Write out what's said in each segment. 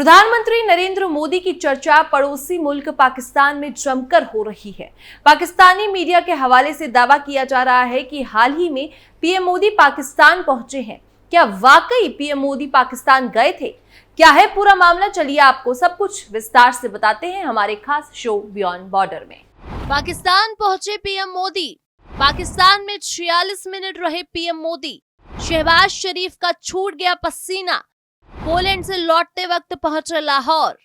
प्रधानमंत्री नरेंद्र मोदी की चर्चा पड़ोसी मुल्क पाकिस्तान में जमकर हो रही है। पाकिस्तानी मीडिया के हवाले से दावा किया जा रहा है कि हाल ही में पीएम मोदी पाकिस्तान पहुंचे हैं। क्या वाकई पीएम मोदी पाकिस्तान गए थे? क्या है पूरा मामला? चलिए आपको सब कुछ विस्तार से बताते हैं हमारे खास शो बियॉन्ड बॉर्डर में। पाकिस्तान पहुंचे पीएम मोदी। पाकिस्तान में 46 मिनट रहे पीएम मोदी। शहबाज शरीफ का छूट गया पसीना। पोलैंड से लौटते वक्त पहुंचे लाहौर।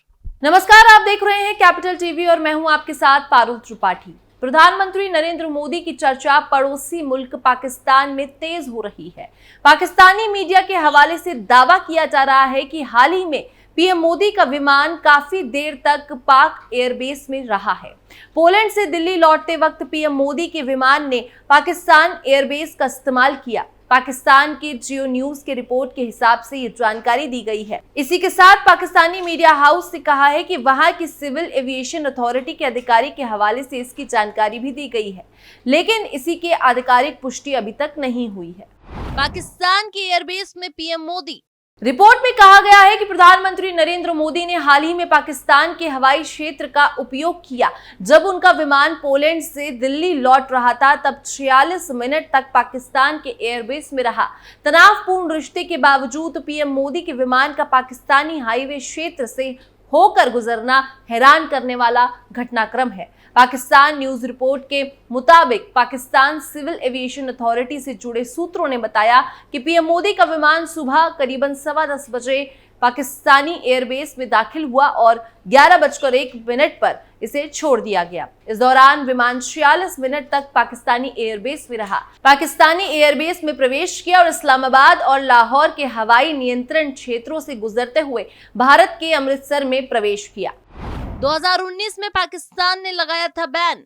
नमस्कार, आप देख रहे हैं कैपिटल टीवी और मैं हूं आपके साथ पारुल त्रिपाठी। प्रधानमंत्री नरेंद्र मोदी की चर्चा पड़ोसी मुल्क पाकिस्तान में तेज हो रही है। पाकिस्तानी मीडिया के हवाले से दावा किया जा रहा है कि हाल ही में पीएम मोदी का विमान काफी देर तक पाक एयरबेस में रहा है। पोलैंड से दिल्ली लौटते वक्त पीएम मोदी के विमान ने पाकिस्तान एयरबेस का इस्तेमाल किया। पाकिस्तान के जियो न्यूज के रिपोर्ट के हिसाब से ये जानकारी दी गई है। इसी के साथ पाकिस्तानी मीडिया हाउस ने कहा है कि वहां की सिविल एविएशन अथॉरिटी के अधिकारी के हवाले से इसकी जानकारी भी दी गई है, लेकिन इसी की आधिकारिक पुष्टि अभी तक नहीं हुई है। पाकिस्तान के एयरबेस में पीएम मोदी। रिपोर्ट में कहा गया है कि प्रधानमंत्री नरेंद्र मोदी ने हाल ही में पाकिस्तान के हवाई क्षेत्र का उपयोग किया। जब उनका विमान पोलैंड से दिल्ली लौट रहा था तब 46 मिनट तक पाकिस्तान के एयरबेस में रहा। तनावपूर्ण रिश्ते के बावजूद पीएम मोदी के विमान का पाकिस्तानी हाईवे क्षेत्र से होकर गुजरना हैरान करने वाला घटनाक्रम है। पाकिस्तान न्यूज रिपोर्ट के मुताबिक पाकिस्तान सिविल एविएशन अथॉरिटी से जुड़े सूत्रों ने बताया कि पीएम मोदी का विमान सुबह करीबन 10:15 बजे पाकिस्तानी एयरबेस में दाखिल हुआ और 11:01 पर इसे छोड़ दिया गया। इस दौरान विमान 46 मिनट तक पाकिस्तानी एयरबेस में रहा। पाकिस्तानी एयरबेस में प्रवेश किया और इस्लामाबाद और लाहौर के हवाई नियंत्रण क्षेत्रों से गुजरते हुए भारत के अमृतसर में प्रवेश किया। 2019 में पाकिस्तान ने लगाया था बैन।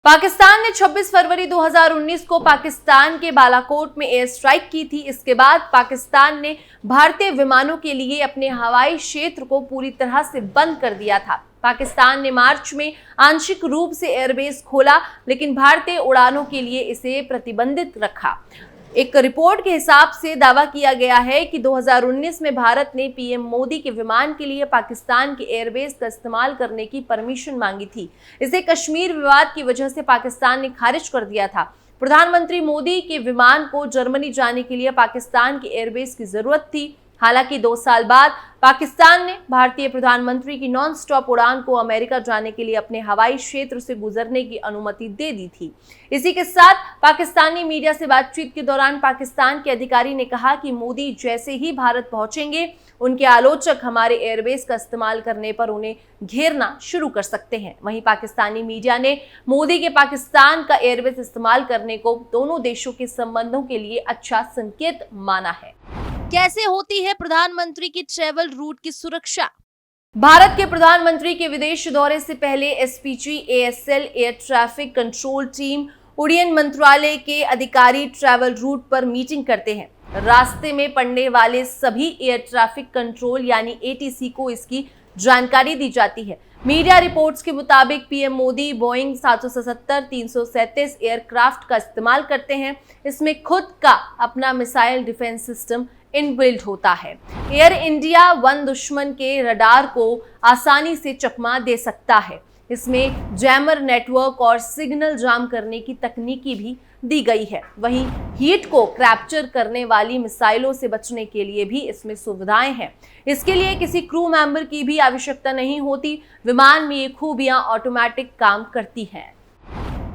पाकिस्तान ने 26 फरवरी 2019 को पाकिस्तान के बालाकोट में एयर स्ट्राइक की थी। इसके बाद पाकिस्तान ने भारतीय विमानों के लिए अपने हवाई क्षेत्र को पूरी तरह से बंद कर दिया था। पाकिस्तान ने मार्च में आंशिक रूप से एयरबेस खोला, लेकिन भारतीय उड़ानों के लिए इसे प्रतिबंधित रखा। एक रिपोर्ट के हिसाब से दावा किया गया है कि 2019 में भारत ने पीएम मोदी के विमान के लिए पाकिस्तान के एयरबेस का इस्तेमाल करने की परमिशन मांगी थी। इसे कश्मीर विवाद की वजह से पाकिस्तान ने खारिज कर दिया था। प्रधानमंत्री मोदी के विमान को जर्मनी जाने के लिए पाकिस्तान के एयरबेस की जरूरत थी। हालांकि 2 साल बाद पाकिस्तान ने भारतीय प्रधानमंत्री की नॉन स्टॉप उड़ान को अमेरिका जाने के लिए अपने हवाई क्षेत्र से गुजरने की अनुमति दे दी थी। इसी के साथ पाकिस्तानी मीडिया से बातचीत के दौरान पाकिस्तान के अधिकारी ने कहा कि मोदी जैसे ही भारत पहुंचेंगे, उनके आलोचक हमारे एयरबेस का इस्तेमाल करने पर उन्हें घेरना शुरू कर सकते हैं। वहीं पाकिस्तानी मीडिया ने मोदी के पाकिस्तान का एयरबेस इस्तेमाल करने को दोनों देशों के संबंधों के लिए अच्छा संकेत माना है। कैसे होती है प्रधानमंत्री की ट्रेवल रूट की सुरक्षा? भारत के प्रधानमंत्री के विदेश दौरे से पहले SPG ASL air traffic control team उड़ान मंत्रालय के अधिकारी ट्रैवल रूट पर मीटिंग करते हैं। रास्ते में पड़ने वाले सभी एयर ट्रैफिक कंट्रोल यानी एटीसी को इसकी जानकारी दी जाती है। मीडिया रिपोर्ट्स के मुताबिक पीएम मोदी बोइंग 777-337 एयरक्राफ्ट का इस्तेमाल करते हैं। इसमें खुद का अपना मिसाइल डिफेंस सिस्टम इनबिल्ट होता है। एयर इंडिया वन दुश्मन के रडार को आसानी से चकमा दे सकता है। इसमें जैमर नेटवर्क और सिग्नल जाम करने की तकनीकी भी दी गई है। वहीं हीट को कैप्चर करने वाली मिसाइलों से बचने के लिए भी इसमें सुविधाएं हैं। इसके लिए किसी क्रू मेंबर की भी आवश्यकता नहीं होती। विमान में ये खूबियां ऑटोमेटिक काम करती हैं।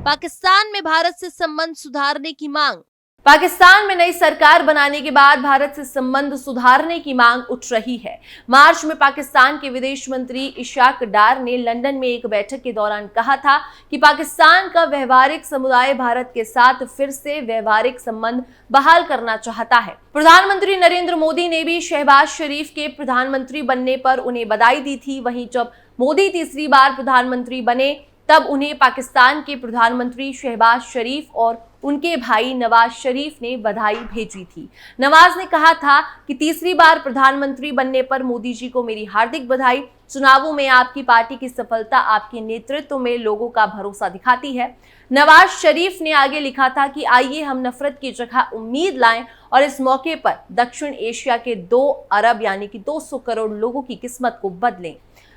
पाकिस्तान में भारत से संबंध सुधारने की मांग। पाकिस्तान में नई सरकार बनाने के बाद भारत से संबंध सुधारने की मांग उठ रही है। मार्च में पाकिस्तान के विदेश मंत्री इशाक डार ने लंदन में एक बैठक के दौरान कहा था कि पाकिस्तान का व्यवहारिक समुदाय भारत के साथ फिर से व्यवहारिक संबंध बहाल करना चाहता है। प्रधानमंत्री नरेंद्र मोदी ने भी शहबाज शरीफ के प्रधानमंत्री बनने पर उन्हें बधाई दी थी। वहीं जब मोदी तीसरी बार प्रधानमंत्री बने तब उन्हें पाकिस्तान के प्रधानमंत्री शहबाज शरीफ और उनके भाई नवाज शरीफ ने बधाई भेजी थी। नवाज ने कहा था कि तीसरी बार प्रधानमंत्री बनने पर मोदी जी को मेरी हार्दिक बधाई। चुनावों में आपकी पार्टी की सफलता आपके नेतृत्व में लोगों का भरोसा दिखाती है। नवाज शरीफ ने आगे लिखा था कि आइए हम नफरत की जगह उम्मीद लाएं और इस मौके पर दक्षिण एशिया के 2 अरब यानी कि 200 करोड़ लोगों की किस्मत को बदलें।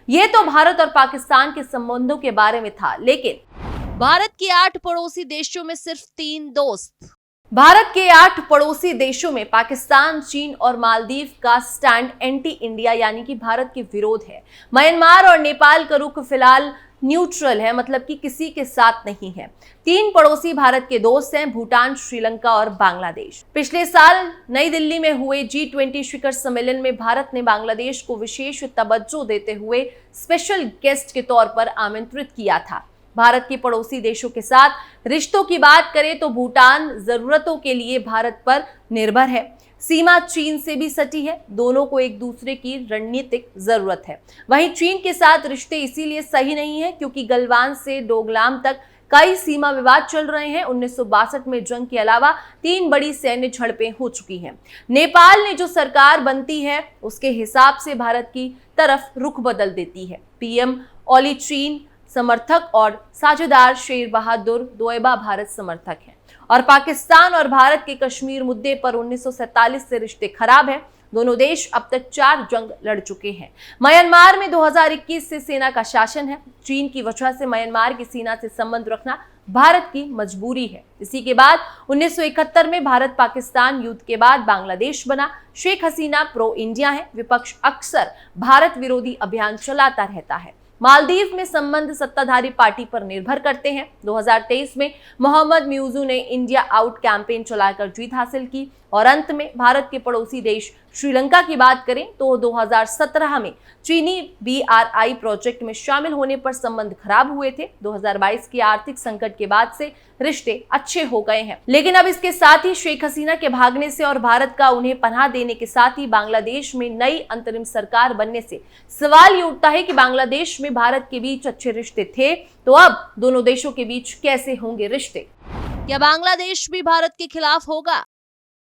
ये तो भारत और पाकिस्तान के संबंधों के बारे में था, लेकिन भारत के 8 पड़ोसी देशों में सिर्फ 3 दोस्त। भारत के 8 पड़ोसी देशों में पाकिस्तान, चीन और मालदीव का स्टैंड एंटी इंडिया यानी कि भारत के विरोध है। म्यांमार और नेपाल का रुख फिलहाल न्यूट्रल है, मतलब कि किसी के साथ नहीं है। 3 पड़ोसी भारत के दोस्त हैं, भूटान, श्रीलंका और बांग्लादेश। पिछले साल नई दिल्ली में हुए G20 शिखर सम्मेलन में भारत ने बांग्लादेश को विशेष तवज्जो देते हुए स्पेशल गेस्ट के तौर पर आमंत्रित किया था। भारत के पड़ोसी देशों के साथ रिश्तों की बात करें तो भूटान जरूरतों के लिए भारत पर निर्भर है। सीमा चीन से भी सटी है, दोनों को एक दूसरे की रणनीतिक जरूरत है। वहीं चीन के साथ रिश्ते इसीलिए सही नहीं है क्योंकि गलवान से डोकलाम तक कई सीमा विवाद चल रहे हैं। 1962 में जंग के अलावा 3 बड़ी सैन्य झड़पें हो चुकी हैं। नेपाल ने जो सरकार बनती है उसके हिसाब से भारत की तरफ रुख बदल देती है। पीएम ओली चीन समर्थक और साझेदार शेर बहादुर दोएबा भारत समर्थक हैं और पाकिस्तान और भारत के कश्मीर मुद्दे पर 1947 से रिश्ते खराब हैं। दोनों देश अब तक 4 जंग लड़ चुके हैं। म्यांमार में 2021 से सेना का शासन है। चीन की वजह से म्यांमार की सेना से संबंध रखना भारत की मजबूरी है। इसी के बाद 1971 में भारत पाकिस्तान युद्ध के बाद बांग्लादेश बना। शेख हसीना प्रो इंडिया है। विपक्ष अक्सर भारत विरोधी अभियान चलाता रहता है। मालदीव में संबंध सत्ताधारी पार्टी पर निर्भर करते हैं। 2023 में मोहम्मद म्यूजू ने इंडिया आउट कैंपेन चलाकर जीत हासिल की और अंत में भारत के पड़ोसी देश श्रीलंका की बात करें तो 2017 में चीनी BRI प्रोजेक्ट में शामिल होने पर संबंध खराब हुए थे। 2022 की आर्थिक संकट के बाद से रिश्ते अच्छे हो गए हैं, लेकिन अब इसके साथ ही शेख हसीना के भागने से और भारत का उन्हें पनाह देने के साथ ही बांग्लादेश में नई अंतरिम सरकार बनने से सवाल ये उठता है कि बांग्लादेश में भारत के बीच अच्छे रिश्ते थे तो अब दोनों देशों के बीच कैसे होंगे रिश्ते? क्या बांग्लादेश भी भारत के खिलाफ होगा?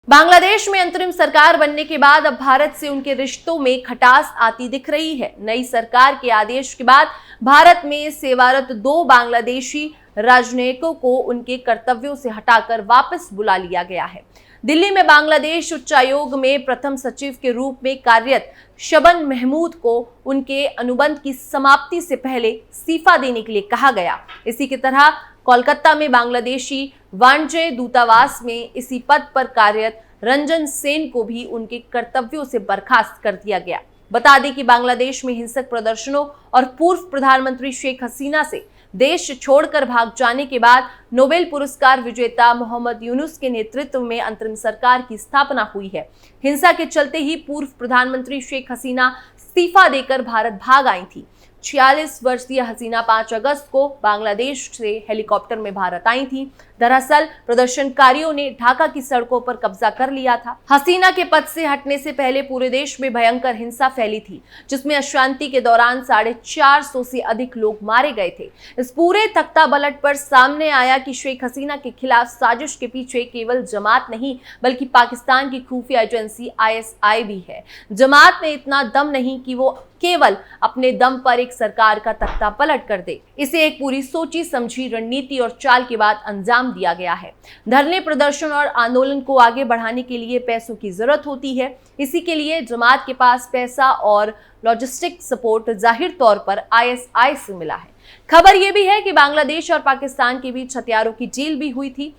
बांग्लादेश में अंतरिम सरकार बनने के बाद अब भारत से उनके रिश्तों में खटास आती दिख रही है। नई सरकार के आदेश के बाद भारत में सेवारत 2 बांग्लादेशी राजनयिकों को उनके कर्तव्यों से हटाकर वापस बुला लिया गया है। दिल्ली में बांग्लादेश उच्चायोग में प्रथम सचिव के रूप में कार्यरत शबन महमूद को उनके अनुबंध की समाप्ति से पहले इस्तीफा देने के लिए कहा गया। इसी की तरह कोलकाता में बांग्लादेशी वाणिज्य दूतावास में इसी पद पर कार्यरत रंजन सेन को भी उनके कर्तव्यों से बर्खास्त कर दिया गया। बता दें कि बांग्लादेश में हिंसक प्रदर्शनों और पूर्व प्रधानमंत्री शेख हसीना से देश छोड़कर भाग जाने के बाद नोबेल पुरस्कार विजेता मोहम्मद यूनुस के नेतृत्व में अंतरिम सरकार की स्थापना हुई है। हिंसा के चलते ही पूर्व प्रधानमंत्री शेख हसीना इस्तीफा देकर भारत भाग आई थी। 46 वर्षीय हसीना 5 अगस्त को बांग्लादेश से हेलीकॉप्टर में भारत आई थी। दरअसल प्रदर्शनकारियों ने ढाका की सड़कों पर कब्जा कर लिया था। हसीना के पद से हटने से पहले पूरे देश में भयंकर हिंसा फैली थी, जिसमें अशांति के दौरान 450 से अधिक लोग मारे गए थे। इस पूरे तख्तापलट पर सामने आया कि शेख हसीना के खिलाफ साजिश के पीछे केवल जमात नहीं बल्कि पाकिस्तान की खुफिया एजेंसी ISI भी है। जमात में इतना दम नहीं कि वो केवल अपने दम पर एक सरकार का तख्ता पलट कर दे। इसे एक पूरी सोची समझी रणनीति और चाल के बाद अंजाम दिया गया है। धरने, प्रदर्शन और आंदोलन को आगे बढ़ाने के लिए पैसों की जरूरत होती है। इसी के लिए जमात के पास पैसा और लॉजिस्टिक सपोर्ट जाहिर तौर पर ISI से मिला है। खबर यह भी है कि बांग्लादेश और पाकिस्तान के बीच हथियारों की डील भी हुई थी।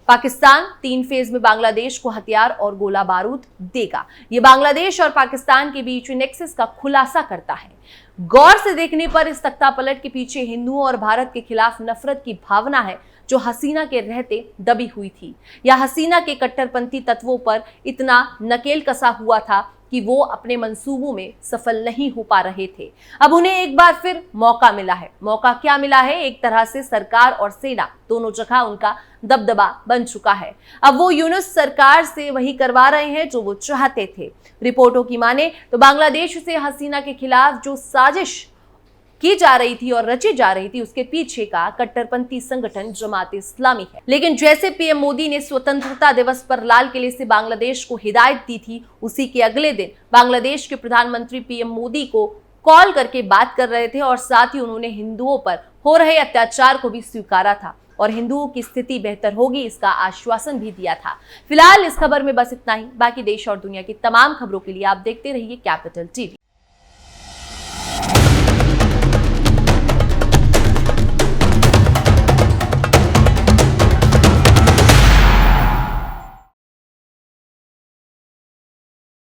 पाकिस्तान 3 फेज में बांग्लादेश को हथियार और गोला बारूद देगा। ये बांग्लादेश और पाकिस्तान के बीच नेक्सस का खुलासा करता है। गौर से देखने पर इस तख्तापलट के पीछे हिंदुओं और भारत के खिलाफ नफरत की भावना है जो हसीना के रहते दबी हुई थी, या हसीना के कट्टरपंथी तत्वों पर इतना नकेल कसा हुआ था कि वो अपने मंसूबों में सफल नहीं हो पा रहे थे। अब उन्हें एक बार फिर मौका मिला है। मौका क्या मिला है? एक तरह से सरकार और सेना दोनों जगह उनका दबदबा बन चुका है। अब वो यूनुस सरकार से वही करवा रहे हैं जो वो चाहते थे। रिपोर्टों की माने तो बांग्लादेश से हसीना के खिलाफ जो साजिश की जा रही थी और रची जा रही थी उसके पीछे का कट्टरपंथी संगठन जमात इस्लामी है। लेकिन जैसे पीएम मोदी ने स्वतंत्रता दिवस पर लाल किले से बांग्लादेश को हिदायत दी थी, उसी के अगले दिन बांग्लादेश के प्रधानमंत्री पीएम मोदी को कॉल करके बात कर रहे थे और साथ ही उन्होंने हिंदुओं पर हो रहे अत्याचार को भी स्वीकारा था और हिंदुओं की स्थिति बेहतर होगी इसका आश्वासन भी दिया था। फिलहाल इस खबर में बस इतना ही। बाकी देश और दुनिया की तमाम खबरों के लिए आप देखते रहिए कैपिटल टीवी।